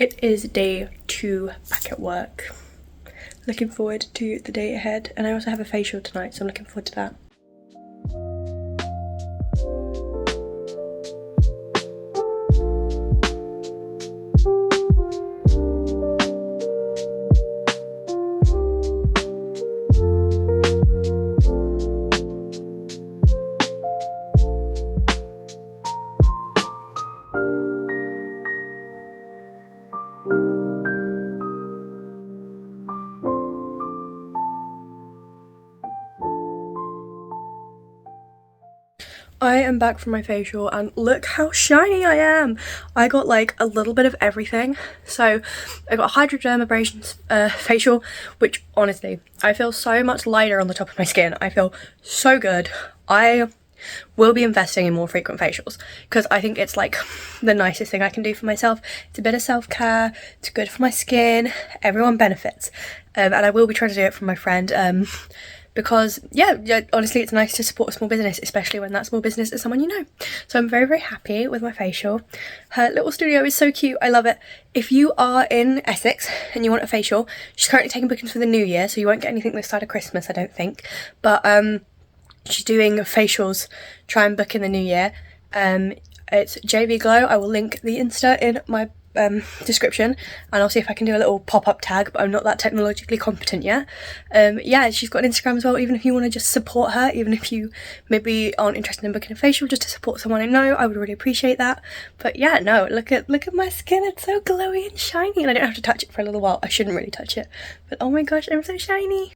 It is day 2 back at work. Looking forward to the day ahead, and I also have a facial tonight, so I'm looking forward to that. I am back from my facial and look how shiny I am. I got like a little bit of everything. So I got a hydrodermabrasion facial, which honestly, I feel so much lighter on the top of my skin. I feel so good. I will be investing in more frequent facials because I think it's like the nicest thing I can do for myself. It's a bit of self-care, it's good for my skin, everyone benefits. And I will be trying to do it for my friend. Because yeah, honestly, it's nice to support a small business, especially when that small business is someone you know. So I'm very, very happy with my facial. Her little studio is so cute. I love it. If you are in Essex and you want a facial, she's currently taking bookings for the new year, so you won't get anything this side of Christmas, I don't think. But she's doing facials. Try and book in the new year. It's JV Glow. I will link the Insta in my description, and I'll see if I can do a little pop-up tag, but I'm not that technologically competent yet. Yeah, she's got an Instagram as well, even if you want to just support her, even if you maybe aren't interested in booking a facial, just to support someone I know, I would really appreciate that. But yeah, no, look at my skin, it's so glowy and shiny, and I don't have to touch it for a little while. I shouldn't really touch it, but oh my gosh, I'm so shiny.